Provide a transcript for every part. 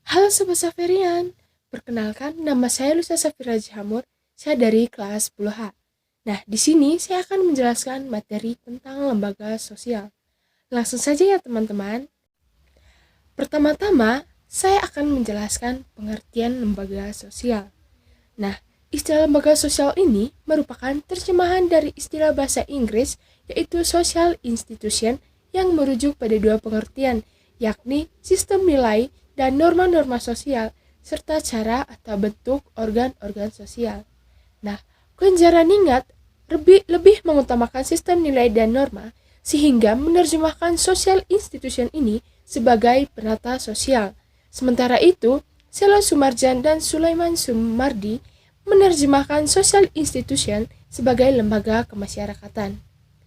Halo Sobat Saferian, perkenalkan nama saya Lusa Safira Jamur, saya dari kelas 10H. Nah, di sini saya akan menjelaskan materi tentang lembaga sosial. Langsung saja ya teman-teman. Pertama-tama, saya akan menjelaskan pengertian lembaga sosial. Nah, istilah lembaga sosial ini merupakan terjemahan dari istilah bahasa Inggris yaitu social institution yang merujuk pada dua pengertian, yakni sistem nilai dan norma-norma sosial, serta cara atau bentuk organ-organ sosial. Nah, Kejaran ingat lebih mengutamakan sistem nilai dan norma, sehingga menerjemahkan social institution ini sebagai penata sosial. Sementara itu, Selo Sumarjan dan Sulaiman Sumardi menerjemahkan social institution sebagai lembaga kemasyarakatan.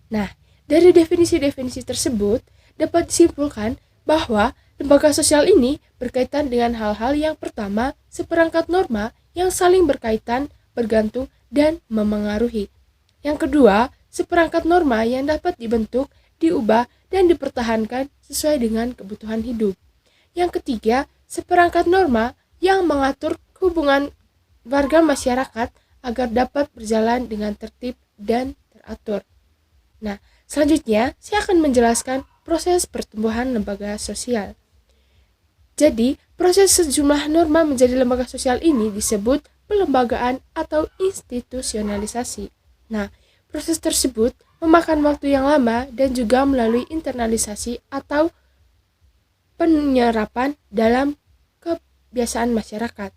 Nah, dari definisi-definisi tersebut dapat disimpulkan bahwa lembaga sosial ini berkaitan dengan hal-hal yang pertama, seperangkat norma yang saling berkaitan, bergantung, dan memengaruhi. Yang kedua, seperangkat norma yang dapat dibentuk, diubah, dan dipertahankan sesuai dengan kebutuhan hidup. Yang ketiga, seperangkat norma yang mengatur hubungan warga masyarakat agar dapat berjalan dengan tertib dan teratur. Nah, selanjutnya saya akan menjelaskan proses pertumbuhan lembaga sosial. Jadi, proses sejumlah norma menjadi lembaga sosial ini disebut pelembagaan atau institusionalisasi. Nah, proses tersebut memakan waktu yang lama dan juga melalui internalisasi atau penyerapan dalam kebiasaan masyarakat.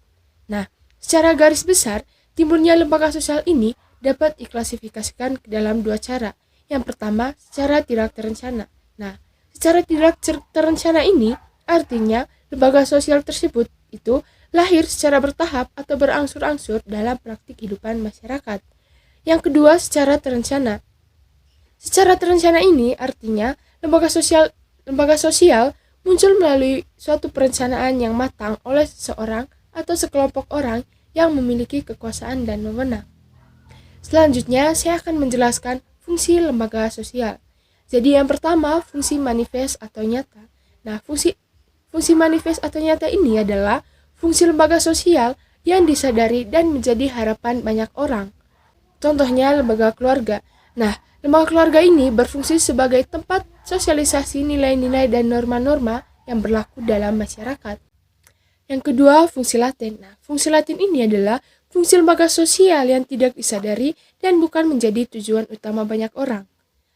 Nah, secara garis besar, timbulnya lembaga sosial ini dapat diklasifikasikan ke dalam dua cara. Yang pertama, secara tidak terencana. Nah, secara tidak terencana ini artinya lembaga sosial tersebut itu lahir secara bertahap atau berangsur-angsur dalam praktik kehidupan masyarakat. Yang kedua, secara terencana. Secara terencana ini artinya lembaga sosial muncul melalui suatu perencanaan yang matang oleh seseorang atau sekelompok orang yang memiliki kekuasaan dan wewenang. Selanjutnya, saya akan menjelaskan fungsi lembaga sosial. Jadi yang pertama, fungsi manifest atau nyata. Nah, fungsi manifest atau nyata ini adalah fungsi lembaga sosial yang disadari dan menjadi harapan banyak orang. Contohnya lembaga keluarga. Nah, lembaga keluarga ini berfungsi sebagai tempat sosialisasi nilai-nilai dan norma-norma yang berlaku dalam masyarakat. Yang kedua, fungsi laten. Nah, fungsi laten ini adalah fungsi lembaga sosial yang tidak disadari dan bukan menjadi tujuan utama banyak orang.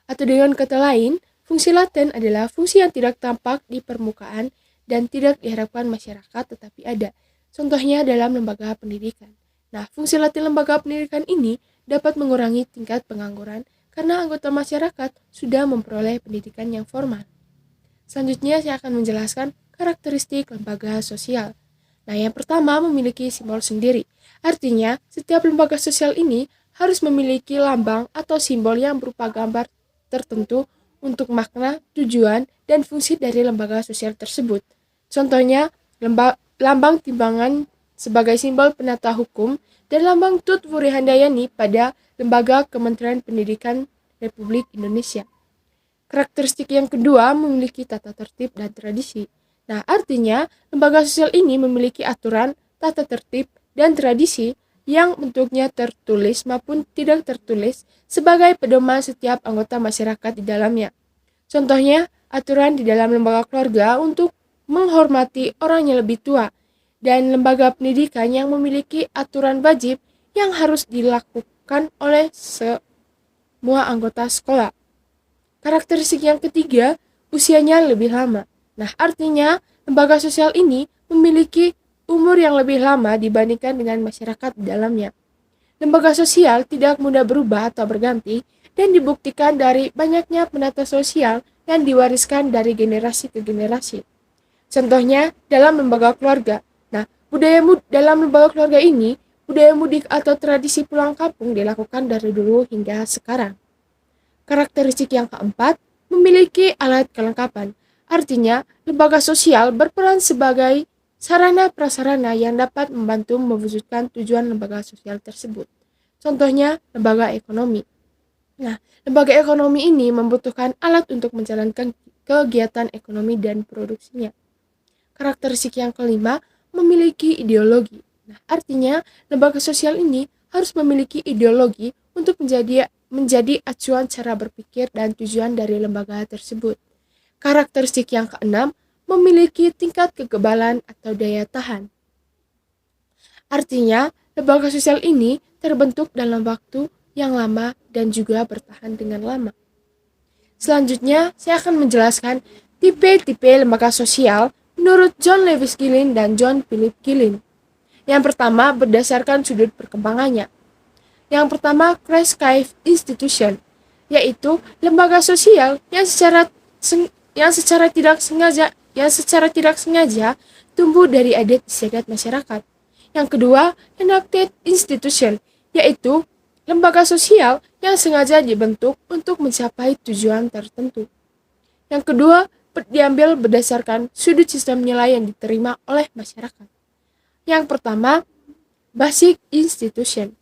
Atau dengan kata lain, fungsi laten adalah fungsi yang tidak tampak di permukaan dan tidak diharapkan masyarakat tetapi ada. Contohnya dalam lembaga pendidikan. Nah, fungsi laten lembaga pendidikan ini dapat mengurangi tingkat pengangguran karena anggota masyarakat sudah memperoleh pendidikan yang formal. Selanjutnya saya akan menjelaskan karakteristik lembaga sosial. Nah, yang pertama memiliki simbol sendiri. Artinya, setiap lembaga sosial ini harus memiliki lambang atau simbol yang berupa gambar tertentu untuk makna, tujuan, dan fungsi dari lembaga sosial tersebut. Contohnya, lambang timbangan sebagai simbol penata hukum dan lambang Tut Wuri Handayani pada lembaga Kementerian Pendidikan Republik Indonesia. Karakteristik yang kedua memiliki tata tertib dan tradisi. Nah, artinya lembaga sosial ini memiliki aturan, tata tertib, dan tradisi yang bentuknya tertulis maupun tidak tertulis sebagai pedoman setiap anggota masyarakat di dalamnya. Contohnya, aturan di dalam lembaga keluarga untuk menghormati orang yang lebih tua, dan lembaga pendidikan yang memiliki aturan wajib yang harus dilakukan oleh semua anggota sekolah. Karakteristik yang ketiga, usianya lebih lama. Nah, artinya lembaga sosial ini memiliki umur yang lebih lama dibandingkan dengan masyarakat di dalamnya. Lembaga sosial tidak mudah berubah atau berganti dan dibuktikan dari banyaknya penata sosial yang diwariskan dari generasi ke generasi. Contohnya dalam lembaga keluarga. Nah, dalam lembaga keluarga ini, budaya mudik atau tradisi pulang kampung dilakukan dari dulu hingga sekarang. Karakteristik yang keempat, memiliki alat kelengkapan. Artinya, lembaga sosial berperan sebagai sarana prasarana yang dapat membantu mewujudkan tujuan lembaga sosial tersebut. Contohnya, lembaga ekonomi. Nah, lembaga ekonomi ini membutuhkan alat untuk menjalankan kegiatan ekonomi dan produksinya. Karakteristik yang kelima, memiliki ideologi. Nah, artinya lembaga sosial ini harus memiliki ideologi untuk menjadi acuan cara berpikir dan tujuan dari lembaga tersebut. Karakteristik yang keenam, memiliki tingkat kekebalan atau daya tahan. Artinya, lembaga sosial ini terbentuk dalam waktu yang lama dan juga bertahan dengan lama. Selanjutnya, saya akan menjelaskan tipe-tipe lembaga sosial menurut John Lewis Gillin dan John Philip Gillin. Yang pertama, berdasarkan sudut perkembangannya. Yang pertama, Crash Cave Institution, yaitu lembaga sosial yang secara tidak sengaja tumbuh dari adat istiadat masyarakat. Yang kedua, Enacted Institution, yaitu lembaga sosial yang sengaja dibentuk untuk mencapai tujuan tertentu. Yang kedua, diambil berdasarkan sudut sistem nilai yang diterima oleh masyarakat. Yang pertama, Basic Institution.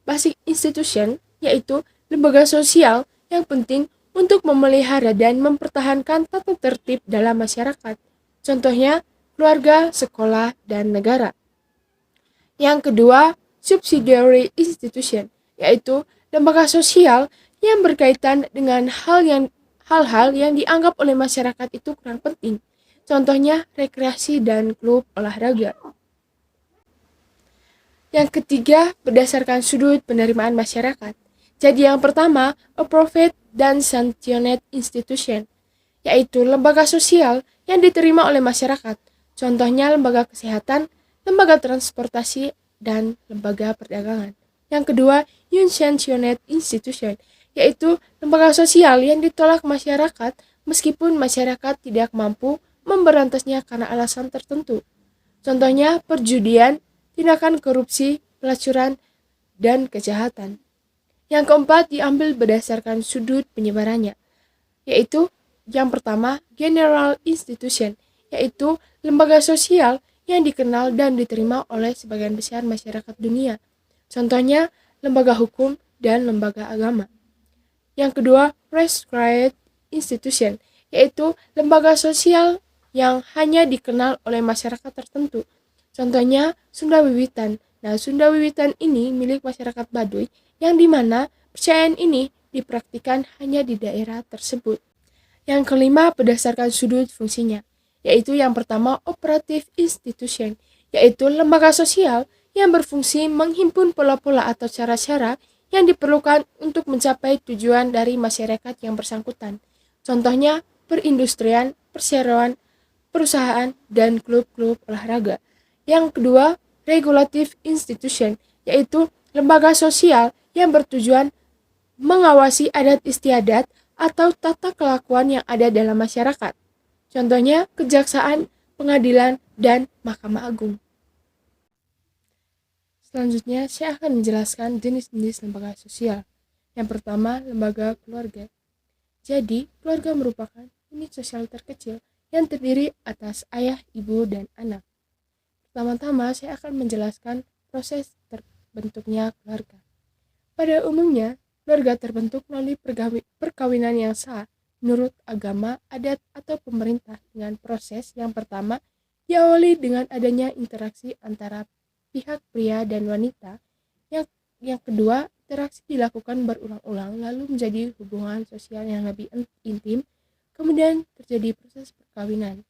Basic Institution yaitu lembaga sosial yang penting untuk memelihara dan mempertahankan tata tertib dalam masyarakat. Contohnya, keluarga, sekolah, dan negara. Yang kedua, Subsidiary Institution, yaitu lembaga sosial yang berkaitan dengan hal-hal yang dianggap oleh masyarakat itu kurang penting. Contohnya, rekreasi dan klub olahraga. Yang ketiga, berdasarkan sudut penerimaan masyarakat. Jadi yang pertama, Approved dan Sanctioned Institution, yaitu lembaga sosial yang diterima oleh masyarakat. Contohnya lembaga kesehatan, lembaga transportasi, dan lembaga perdagangan. Yang kedua, Unsanctioned Institution, yaitu lembaga sosial yang ditolak masyarakat meskipun masyarakat tidak mampu memberantasnya karena alasan tertentu. Contohnya perjudian, tindakan korupsi, pelacuran, dan kejahatan. Yang keempat diambil berdasarkan sudut penyebarannya, yaitu yang pertama General Institution, yaitu lembaga sosial yang dikenal dan diterima oleh sebagian besar masyarakat dunia. Contohnya lembaga hukum dan lembaga agama. Yang kedua, Prescribed Institution, yaitu lembaga sosial yang hanya dikenal oleh masyarakat tertentu. Contohnya Sunda Wiwitan. Nah, Sunda Wiwitan ini milik masyarakat Baduy yang dimana percayaan ini dipraktikkan hanya di daerah tersebut. Yang kelima, berdasarkan sudut fungsinya, yaitu yang pertama Operative Institution, yaitu lembaga sosial yang berfungsi menghimpun pola-pola atau cara-cara yang diperlukan untuk mencapai tujuan dari masyarakat yang bersangkutan. Contohnya perindustrian, perseroan, perusahaan, dan klub-klub olahraga. Yang kedua, Regulative Institution, yaitu lembaga sosial yang bertujuan mengawasi adat istiadat atau tata kelakuan yang ada dalam masyarakat. Contohnya kejaksaan, pengadilan, dan Mahkamah Agung. Selanjutnya, saya akan menjelaskan jenis-jenis lembaga sosial. Yang pertama, lembaga keluarga. Jadi, keluarga merupakan unit sosial terkecil yang terdiri atas ayah, ibu, dan anak. Pertama-tama, saya akan menjelaskan proses terbentuknya keluarga. Pada umumnya, keluarga terbentuk melalui perkawinan yang sah menurut agama, adat, atau pemerintah dengan proses yang pertama diawali dengan adanya interaksi antara pihak pria dan wanita. Yang kedua, interaksi dilakukan berulang-ulang lalu menjadi hubungan sosial yang lebih intim, kemudian terjadi proses perkawinan.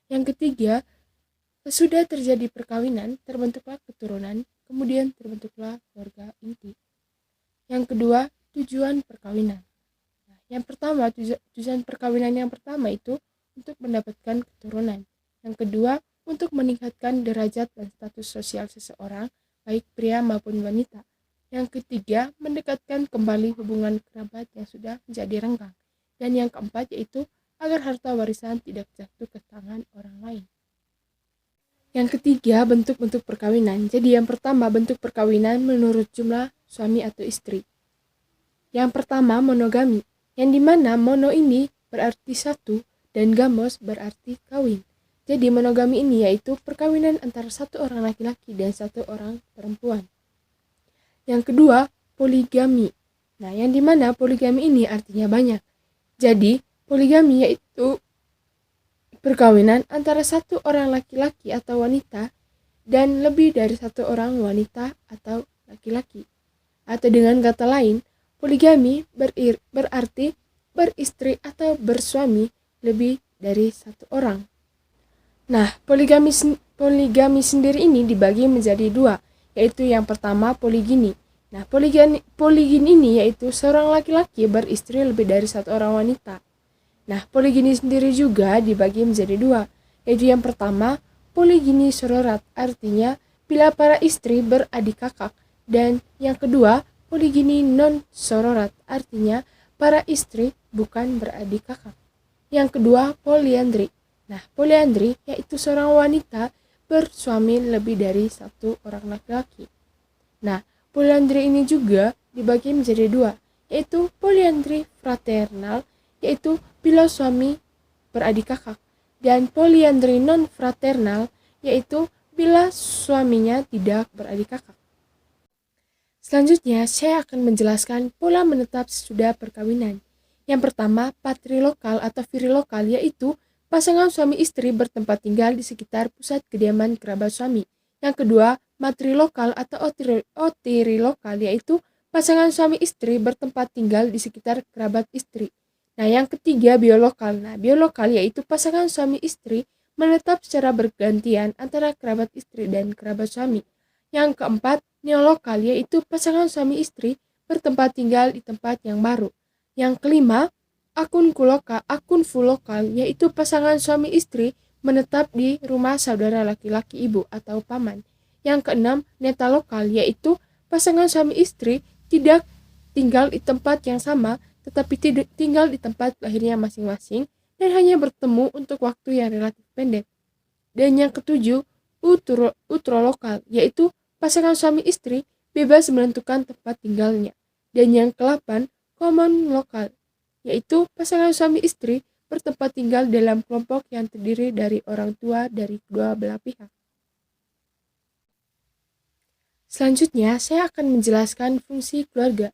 Yang ketiga, sesudah terjadi perkawinan, terbentuklah keturunan, kemudian terbentuklah keluarga inti. Yang kedua, tujuan perkawinan. Nah, yang pertama, tujuan perkawinan yang pertama itu untuk mendapatkan keturunan. Yang kedua, untuk meningkatkan derajat dan status sosial seseorang, baik pria maupun wanita. Yang ketiga, mendekatkan kembali hubungan kerabat yang sudah menjadi renggang. Dan yang keempat yaitu agar harta warisan tidak jatuh ke tangan orang lain. Yang ketiga, bentuk-bentuk perkawinan. Jadi yang pertama, bentuk perkawinan menurut jumlah suami atau istri. Yang pertama, monogami, yang dimana mono ini berarti satu dan gamos berarti kawin. Jadi monogami ini yaitu perkawinan antara satu orang laki-laki dan satu orang perempuan. Yang kedua, poligami. Nah, yang dimana poligami ini artinya banyak. Jadi poligami yaitu perkawinan antara satu orang laki-laki atau wanita dan lebih dari satu orang wanita atau laki-laki. Atau dengan kata lain, poligami berarti beristri atau bersuami lebih dari satu orang. Nah, poligami sendiri ini dibagi menjadi dua, yaitu yang pertama poligini. Nah, poligini ini yaitu seorang laki-laki beristri lebih dari satu orang wanita. Nah, poligini sendiri juga dibagi menjadi dua, yaitu yang pertama poligini sororat, artinya bila para istri beradik kakak, dan yang kedua poligini non sororat, artinya para istri bukan beradik kakak. Yang kedua poliandri. Nah, poliandri yaitu seorang wanita bersuami lebih dari satu orang laki-laki. Nah, poliandri ini juga dibagi menjadi dua, yaitu poliandri fraternal, yaitu bila suami beradik kakak, dan poliandri non fraternal, yaitu bila suaminya tidak beradik kakak. Selanjutnya, saya akan menjelaskan pola menetap sesudah perkawinan. Yang pertama, patrilokal atau virilokal, yaitu pasangan suami istri bertempat tinggal di sekitar pusat kediaman kerabat suami. Yang kedua, matrilokal atau otirilokal, yaitu pasangan suami istri bertempat tinggal di sekitar kerabat istri. Nah, yang ketiga, biolokal. Nah, biolokal yaitu pasangan suami istri menetap secara bergantian antara kerabat istri dan kerabat suami. Yang keempat, neolokal yaitu pasangan suami istri bertempat tinggal di tempat yang baru. Yang kelima, akun fulokal yaitu pasangan suami istri menetap di rumah saudara laki-laki ibu atau paman. Yang keenam, netalokal yaitu pasangan suami istri tidak tinggal di tempat yang sama tetapi tidak tinggal di tempat lahirnya masing-masing dan hanya bertemu untuk waktu yang relatif pendek. Dan yang ketujuh, utrolokal yaitu pasangan suami istri bebas menentukan tempat tinggalnya. Dan yang ke-8, common lokal yaitu pasangan suami istri bertempat tinggal dalam kelompok yang terdiri dari orang tua dari kedua belah pihak. Selanjutnya, saya akan menjelaskan fungsi keluarga.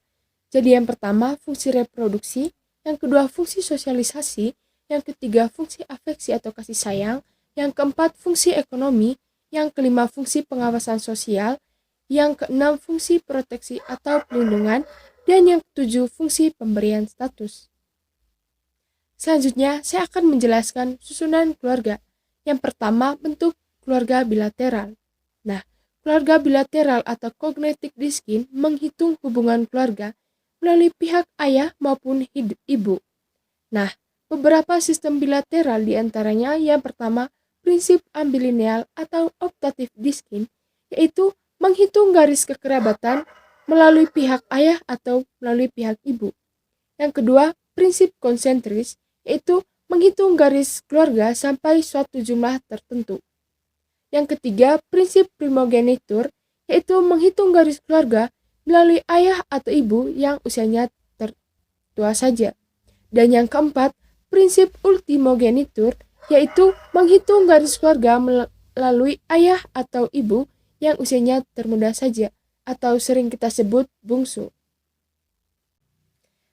Jadi yang pertama, fungsi reproduksi, yang kedua, fungsi sosialisasi, yang ketiga, fungsi afeksi atau kasih sayang, yang keempat, fungsi ekonomi, yang kelima, fungsi pengawasan sosial, yang keenam, fungsi proteksi atau pelindungan, dan yang ketujuh, fungsi pemberian status. Selanjutnya, saya akan menjelaskan susunan keluarga. Yang pertama, bentuk keluarga bilateral. Nah, keluarga bilateral atau cognatic diskin menghitung hubungan keluarga melalui pihak ayah maupun ibu. Nah, beberapa sistem bilateral diantaranya yang pertama, prinsip ambilineal atau optatif diskin, yaitu menghitung garis kekerabatan melalui pihak ayah atau melalui pihak ibu. Yang kedua, prinsip konsentris, yaitu menghitung garis keluarga sampai suatu jumlah tertentu. Yang ketiga, prinsip primogenitur, yaitu menghitung garis keluarga melalui ayah atau ibu yang usianya tertua saja. Dan yang keempat, prinsip ultimogenitur, yaitu menghitung garis keluarga melalui ayah atau ibu yang usianya termuda saja, atau sering kita sebut bungsu.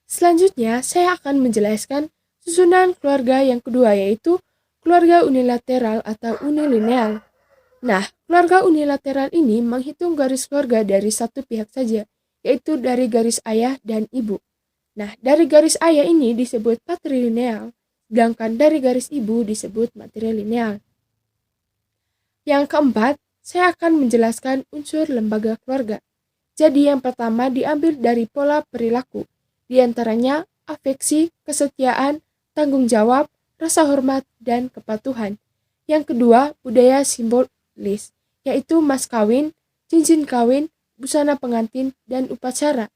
Selanjutnya, saya akan menjelaskan susunan keluarga yang kedua, yaitu keluarga unilateral atau unilineal. Nah, keluarga unilateral ini menghitung garis keluarga dari satu pihak saja, yaitu dari garis ayah dan ibu. Nah, dari garis ayah ini disebut patrilineal, sedangkan dari garis ibu disebut matrilineal. Yang keempat, saya akan menjelaskan unsur lembaga keluarga. Jadi yang pertama diambil dari pola perilaku, di antaranya afeksi, kesetiaan, tanggung jawab, rasa hormat, dan kepatuhan. Yang kedua, budaya simbolis, yaitu mas kawin, cincin kawin, busana pengantin, dan upacara.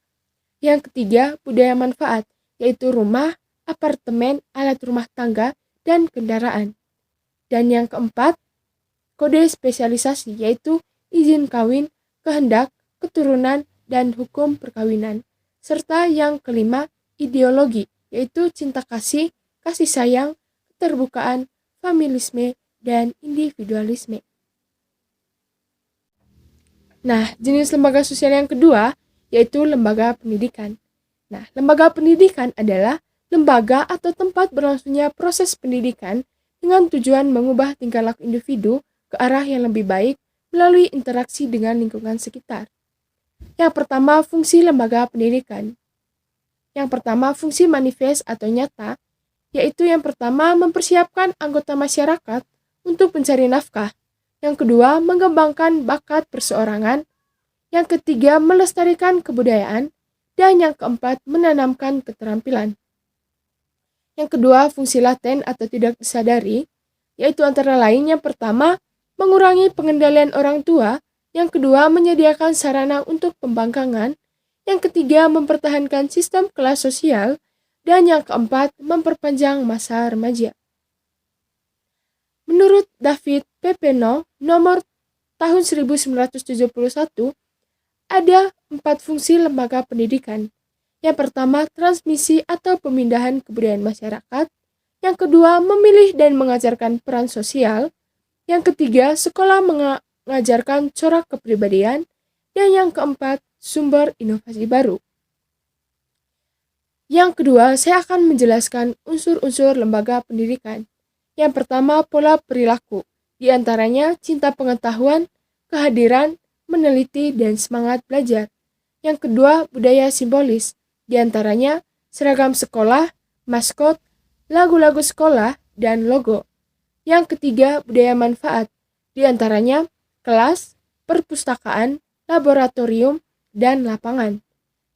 Yang ketiga, budaya manfaat, yaitu rumah, apartemen, alat rumah tangga, dan kendaraan. Dan yang keempat, kode spesialisasi, yaitu izin kawin, kehendak, keturunan, dan hukum perkawinan. Serta yang kelima, ideologi, yaitu cinta kasih, kasih sayang, keterbukaan, familisme, dan individualisme. Nah, jenis lembaga sosial yang kedua yaitu lembaga pendidikan. Nah, lembaga pendidikan adalah lembaga atau tempat berlangsungnya proses pendidikan dengan tujuan mengubah tingkah laku individu ke arah yang lebih baik melalui interaksi dengan lingkungan sekitar. Yang pertama, fungsi lembaga pendidikan. Yang pertama, fungsi manifest atau nyata, yaitu yang pertama mempersiapkan anggota masyarakat untuk mencari nafkah. Yang kedua, mengembangkan bakat perseorangan. Yang ketiga, melestarikan kebudayaan. Dan yang keempat, menanamkan keterampilan. Yang kedua, fungsi laten atau tidak disadari, yaitu antara lain yang pertama, mengurangi pengendalian orang tua. Yang kedua, menyediakan sarana untuk pembangkangan. Yang ketiga, mempertahankan sistem kelas sosial. Dan yang keempat, memperpanjang masa remaja. Menurut David Pepeno, nomor tahun 1971, ada 4 fungsi lembaga pendidikan. Yang pertama, transmisi atau pemindahan kebudayaan masyarakat. Yang kedua, memilih dan mengajarkan peran sosial. Yang ketiga, sekolah mengajarkan corak kepribadian. Dan yang keempat, sumber inovasi baru. Yang kedua, saya akan menjelaskan unsur-unsur lembaga pendidikan. Yang pertama, pola perilaku. Di antaranya, cinta pengetahuan, kehadiran, meneliti, dan semangat belajar. Yang kedua, budaya simbolis. Di antaranya, seragam sekolah, maskot, lagu-lagu sekolah, dan logo. Yang ketiga, budaya manfaat. Di antaranya, kelas, perpustakaan, laboratorium, dan lapangan.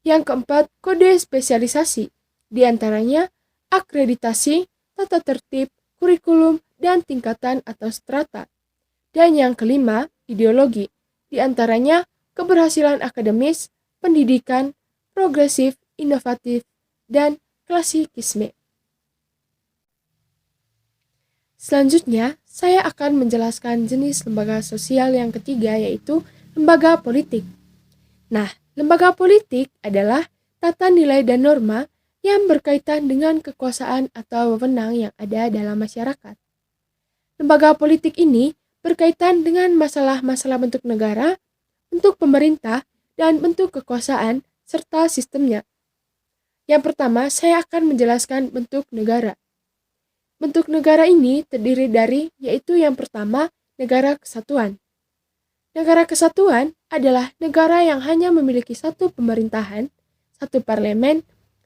Yang keempat, kode spesialisasi. Di antaranya, akreditasi, tata tertib, kurikulum, dan tingkatan atau strata. Dan yang kelima, ideologi. Di antaranya, keberhasilan akademis, pendidikan, progresif, inovatif, dan klasikisme. Selanjutnya, saya akan menjelaskan jenis lembaga sosial yang ketiga, yaitu lembaga politik. Nah, lembaga politik adalah tata nilai dan norma yang berkaitan dengan kekuasaan atau wewenang yang ada dalam masyarakat. Lembaga politik ini berkaitan dengan masalah-masalah bentuk negara, bentuk pemerintah, dan bentuk kekuasaan, serta sistemnya. Yang pertama, saya akan menjelaskan bentuk negara. Bentuk negara ini terdiri dari, yaitu yang pertama, negara kesatuan. Negara kesatuan adalah negara yang hanya memiliki satu pemerintahan, satu parlemen,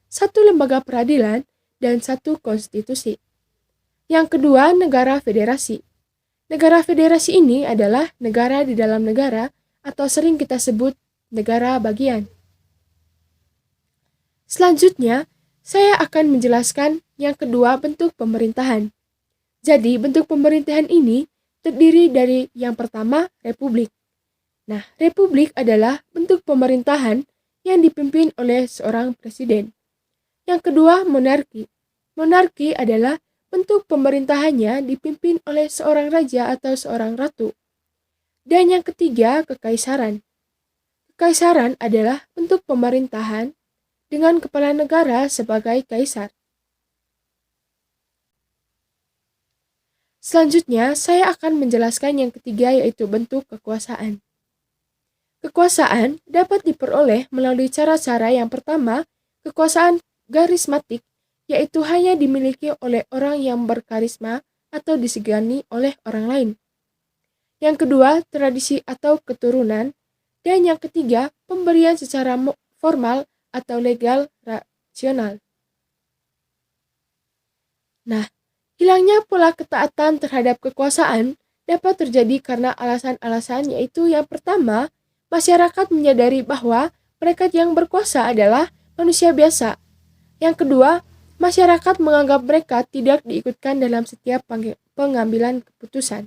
satu lembaga peradilan, dan satu konstitusi. Yang kedua, negara federasi. Negara federasi ini adalah negara di dalam negara atau sering kita sebut negara bagian. Selanjutnya, saya akan menjelaskan yang kedua, bentuk pemerintahan. Jadi, bentuk pemerintahan ini terdiri dari yang pertama, republik. Nah, republik adalah bentuk pemerintahan yang dipimpin oleh seorang presiden. Yang kedua, monarki. Monarki adalah bentuk pemerintahannya dipimpin oleh seorang raja atau seorang ratu. Dan yang ketiga, kekaisaran. Kekaisaran adalah bentuk pemerintahan dengan kepala negara sebagai kaisar. Selanjutnya, saya akan menjelaskan yang ketiga, yaitu bentuk kekuasaan. Kekuasaan dapat diperoleh melalui cara-cara. Yang pertama, kekuasaan karismatik, yaitu hanya dimiliki oleh orang yang berkarisma atau disegani oleh orang lain. Yang kedua, tradisi atau keturunan. Dan yang ketiga, pemberian secara formal atau legal rasional. Nah, hilangnya pola ketaatan terhadap kekuasaan dapat terjadi karena alasan-alasan, yaitu yang pertama, masyarakat menyadari bahwa mereka yang berkuasa adalah manusia biasa. Yang kedua, masyarakat menganggap mereka tidak diikutkan dalam setiap pengambilan keputusan.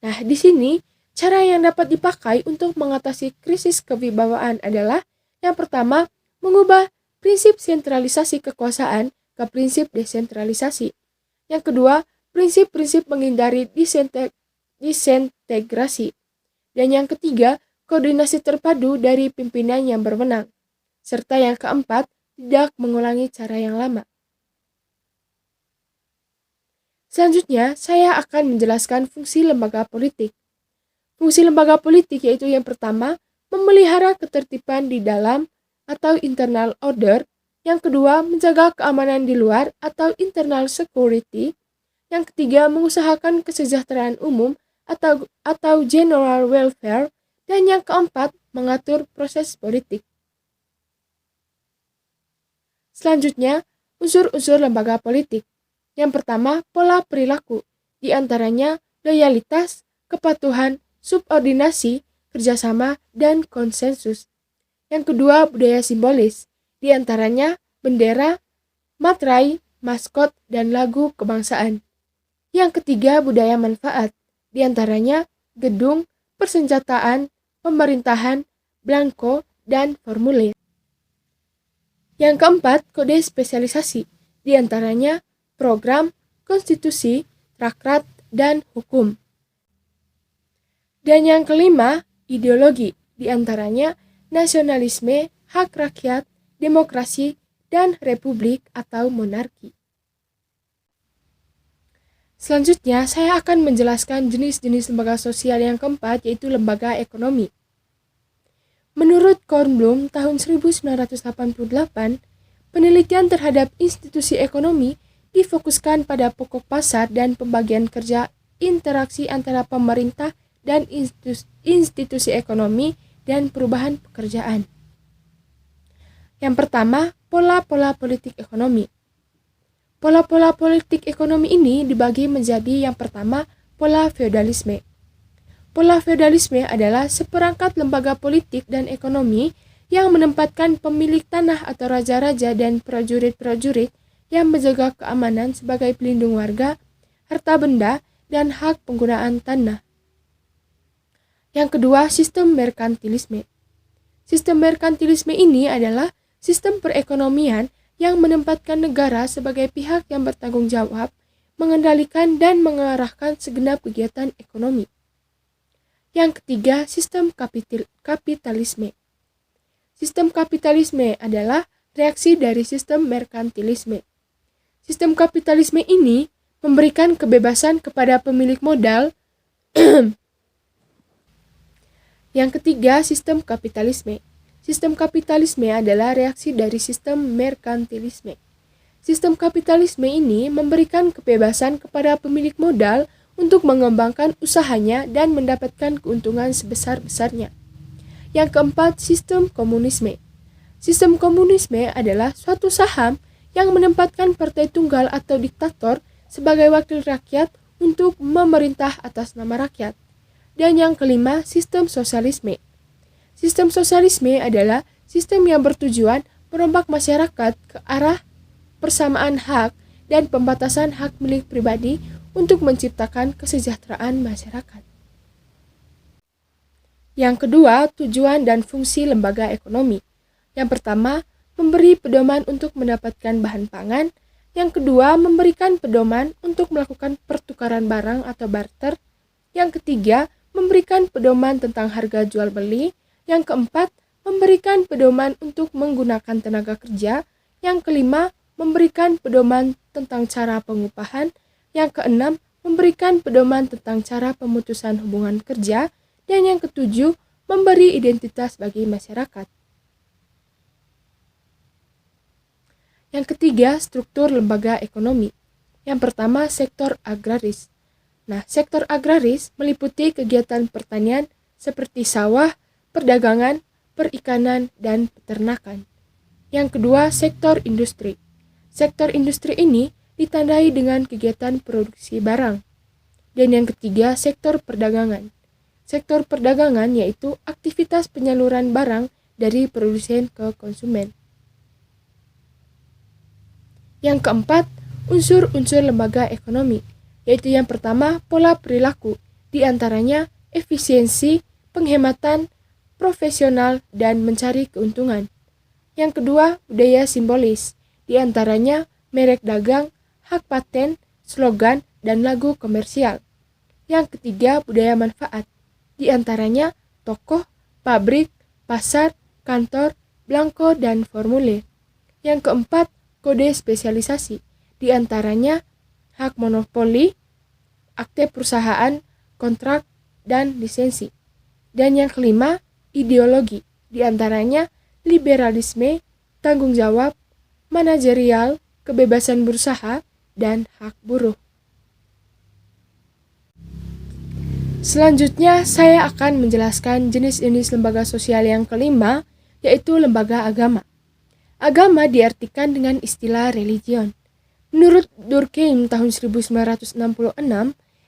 Nah, di sini cara yang dapat dipakai untuk mengatasi krisis kewibawaan adalah yang pertama, mengubah prinsip sentralisasi kekuasaan ke prinsip desentralisasi. Yang kedua, prinsip-prinsip menghindari disintegrasi. Dan yang ketiga, koordinasi terpadu dari pimpinan yang berwenang. Serta yang keempat, tidak mengulangi cara yang lama. Selanjutnya, saya akan menjelaskan fungsi lembaga politik. Fungsi lembaga politik yaitu yang pertama, memelihara ketertiban di dalam atau internal order. Yang kedua, menjaga keamanan di luar atau internal security. Yang ketiga, mengusahakan kesejahteraan umum atau general welfare. Dan yang keempat, mengatur proses politik. Selanjutnya, unsur-unsur lembaga politik. Yang pertama, pola perilaku. Di antaranya loyalitas, kepatuhan, subordinasi, kerjasama, dan konsensus. Yang kedua, budaya simbolis. Di antaranya bendera, materai, maskot, dan lagu kebangsaan. Yang ketiga, budaya manfaat. Di antaranya gedung, persenjataan, pemerintahan, belangko, dan formulir. Yang keempat, kode spesialisasi. Di antaranya program, konstitusi, traktat, dan hukum. Dan yang kelima, ideologi. Di antaranya nasionalisme, hak rakyat, demokrasi, dan republik atau monarki. Selanjutnya, saya akan menjelaskan jenis-jenis lembaga sosial yang keempat, yaitu lembaga ekonomi. Menurut Kornblum tahun 1988, penelitian terhadap institusi ekonomi difokuskan pada pokok pasar dan pembagian kerja interaksi antara pemerintah dan institusi ekonomi dan perubahan pekerjaan. Yang pertama, pola-pola politik ekonomi. Pola-pola politik ekonomi ini dibagi menjadi yang pertama, pola feodalisme. Pola feodalisme adalah seperangkat lembaga politik dan ekonomi yang menempatkan pemilik tanah atau raja-raja dan prajurit-prajurit yang menjaga keamanan sebagai pelindung warga, harta benda, dan hak penggunaan tanah. Yang kedua, sistem merkantilisme. Sistem merkantilisme ini adalah sistem perekonomian yang menempatkan negara sebagai pihak yang bertanggung jawab, mengendalikan dan mengarahkan segenap kegiatan ekonomi. Yang ketiga, sistem kapitalisme. Sistem kapitalisme adalah reaksi dari sistem merkantilisme. Sistem kapitalisme ini memberikan kebebasan kepada pemilik modal. Yang ketiga, sistem kapitalisme. Sistem kapitalisme adalah reaksi dari sistem merkantilisme. Sistem kapitalisme ini memberikan kebebasan kepada pemilik modal untuk mengembangkan usahanya dan mendapatkan keuntungan sebesar-besarnya. Yang keempat, sistem komunisme. Sistem komunisme adalah suatu saham yang menempatkan partai tunggal atau diktator sebagai wakil rakyat untuk memerintah atas nama rakyat. Dan yang kelima, sistem sosialisme. Sistem sosialisme adalah sistem yang bertujuan merombak masyarakat ke arah persamaan hak dan pembatasan hak milik pribadi untuk menciptakan kesejahteraan masyarakat. Yang kedua, tujuan dan fungsi lembaga ekonomi. Yang pertama, memberi pedoman untuk mendapatkan bahan pangan. Yang kedua, memberikan pedoman untuk melakukan pertukaran barang atau barter. Yang ketiga, memberikan pedoman tentang harga jual beli. Yang keempat, memberikan pedoman untuk menggunakan tenaga kerja. Yang kelima, memberikan pedoman tentang cara pengupahan. Yang keenam, memberikan pedoman tentang cara pemutusan hubungan kerja. Dan yang ketujuh, memberi identitas bagi masyarakat. Yang ketiga, struktur lembaga ekonomi. Yang pertama, sektor agraris. Nah, sektor agraris meliputi kegiatan pertanian seperti sawah, perdagangan, perikanan, dan peternakan. Yang kedua, sektor industri. Sektor industri ini ditandai dengan kegiatan produksi barang. Dan yang ketiga, sektor perdagangan. Sektor perdagangan yaitu aktivitas penyaluran barang dari produsen ke konsumen. Yang keempat, unsur-unsur lembaga ekonomi, yaitu yang pertama, pola perilaku, di antaranya efisiensi, penghematan, profesional, dan mencari keuntungan. Yang kedua, budaya simbolis, di antaranya merek dagang, hak paten, slogan, dan lagu komersial. Yang ketiga, budaya manfaat, di antaranya toko, pabrik, pasar, kantor, belangko, dan formulir. Yang keempat, kode spesialisasi, di antaranya hak monopoli, akte perusahaan, kontrak, dan lisensi. Dan yang kelima, ideologi, di antaranya liberalisme, tanggung jawab, manajerial, kebebasan berusaha, dan hak buruh. Selanjutnya, saya akan menjelaskan jenis-jenis lembaga sosial yang kelima, yaitu lembaga agama. Agama diartikan dengan istilah religion. Menurut Durkheim tahun 1966,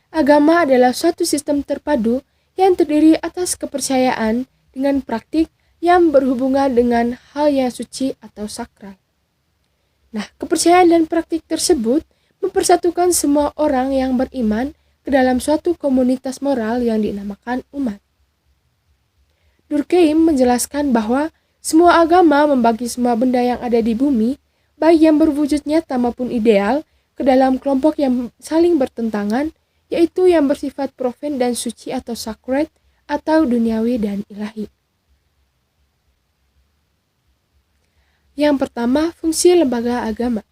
agama adalah suatu sistem terpadu yang terdiri atas kepercayaan dengan praktik yang berhubungan dengan hal yang suci atau sakral. Nah, kepercayaan dan praktik tersebut mempersatukan semua orang yang beriman ke dalam suatu komunitas moral yang dinamakan umat. Durkheim menjelaskan bahwa semua agama membagi semua benda yang ada di bumi, baik yang berwujud nyata maupun ideal, ke dalam kelompok yang saling bertentangan, yaitu yang bersifat profan dan suci atau sacred, atau duniawi dan ilahi. Yang pertama, fungsi lembaga agama.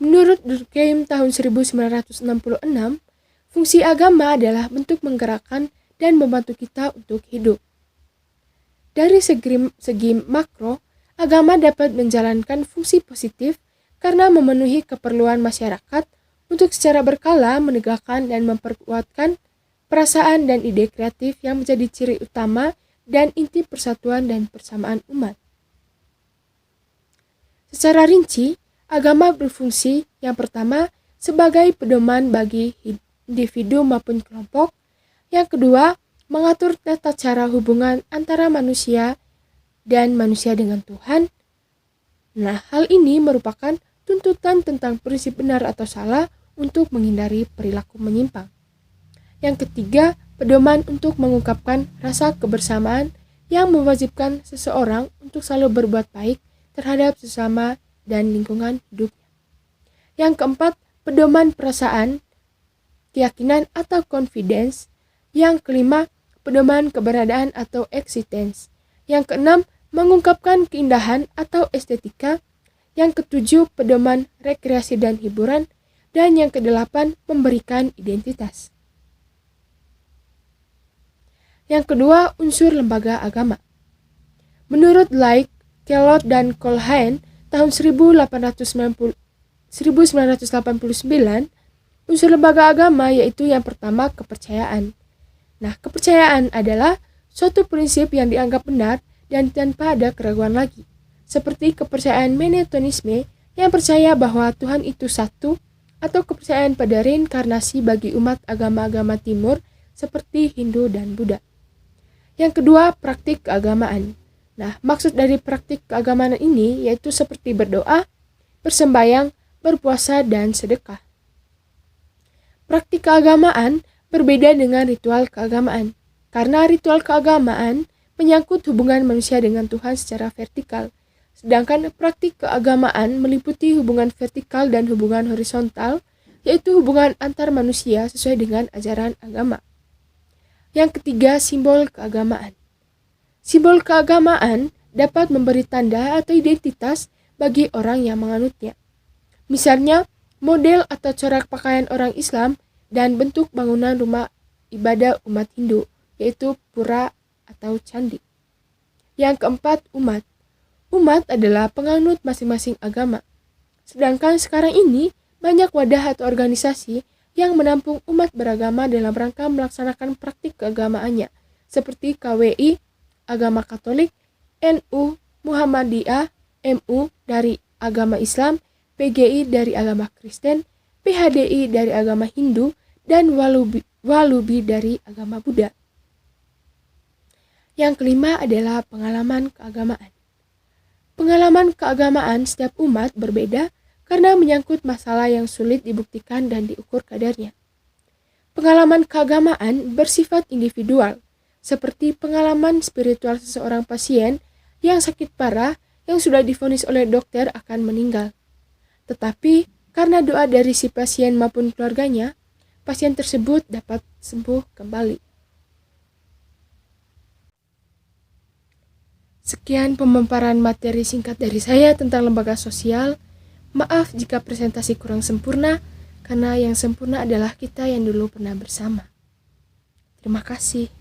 Menurut Durkheim tahun 1966, fungsi agama adalah bentuk menggerakkan dan membantu kita untuk hidup. Dari segi makro, agama dapat menjalankan fungsi positif karena memenuhi keperluan masyarakat untuk secara berkala menegakkan dan memperkuatkan perasaan dan ide kreatif yang menjadi ciri utama dan inti persatuan dan persamaan umat. Secara rinci, agama berfungsi yang pertama sebagai pedoman bagi individu maupun kelompok. Yang kedua, mengatur tata cara hubungan antara manusia dan manusia dengan Tuhan. Nah, hal ini merupakan tuntutan tentang prinsip benar atau salah untuk menghindari perilaku menyimpang. Yang ketiga, pedoman untuk mengungkapkan rasa kebersamaan yang mewajibkan seseorang untuk selalu berbuat baik terhadap sesama dan lingkungan hidupnya. Yang keempat, pedoman perasaan, keyakinan atau confidence. Yang kelima, pedoman keberadaan atau existence. Yang keenam, mengungkapkan keindahan atau estetika. Yang ketujuh, pedoman rekreasi dan hiburan. Dan yang kedelapan, memberikan identitas. Yang kedua, unsur lembaga agama. Menurut Laik, Kellogg dan Colhane tahun 1989, unsur lembaga agama yaitu yang pertama kepercayaan. Nah, kepercayaan adalah suatu prinsip yang dianggap benar dan tanpa ada keraguan lagi. Seperti kepercayaan Montanisme yang percaya bahwa Tuhan itu satu, atau kepercayaan pada reinkarnasi bagi umat agama-agama timur seperti Hindu dan Buddha. Yang kedua, praktik keagamaan. Nah, maksud dari praktik keagamaan ini yaitu seperti berdoa, bersembahyang, berpuasa, dan sedekah. Praktik keagamaan berbeda dengan ritual keagamaan, karena ritual keagamaan menyangkut hubungan manusia dengan Tuhan secara vertikal, sedangkan praktik keagamaan meliputi hubungan vertikal dan hubungan horizontal, yaitu hubungan antar manusia sesuai dengan ajaran agama. Yang ketiga, simbol keagamaan. Simbol keagamaan dapat memberi tanda atau identitas bagi orang yang menganutnya. Misalnya, model atau corak pakaian orang Islam dan bentuk bangunan rumah ibadah umat Hindu, yaitu pura atau candi. Yang keempat, umat. Umat adalah penganut masing-masing agama. Sedangkan sekarang ini, banyak wadah atau organisasi yang menampung umat beragama dalam rangka melaksanakan praktik keagamaannya, seperti KWI, agama Katolik, NU, Muhammadiyah, MU dari agama Islam, PGI dari agama Kristen, PHDI dari agama Hindu, dan Walubi dari agama Buddha. Yang kelima adalah pengalaman keagamaan. Pengalaman keagamaan setiap umat berbeda karena menyangkut masalah yang sulit dibuktikan dan diukur kadarnya. Pengalaman keagamaan bersifat individual, seperti pengalaman spiritual seseorang pasien yang sakit parah yang sudah divonis oleh dokter akan meninggal. Tetapi karena doa dari si pasien maupun keluarganya, pasien tersebut dapat sembuh kembali. Sekian pemaparan materi singkat dari saya tentang lembaga sosial. Maaf jika presentasi kurang sempurna, karena yang sempurna adalah kita yang dulu pernah bersama. Terima kasih.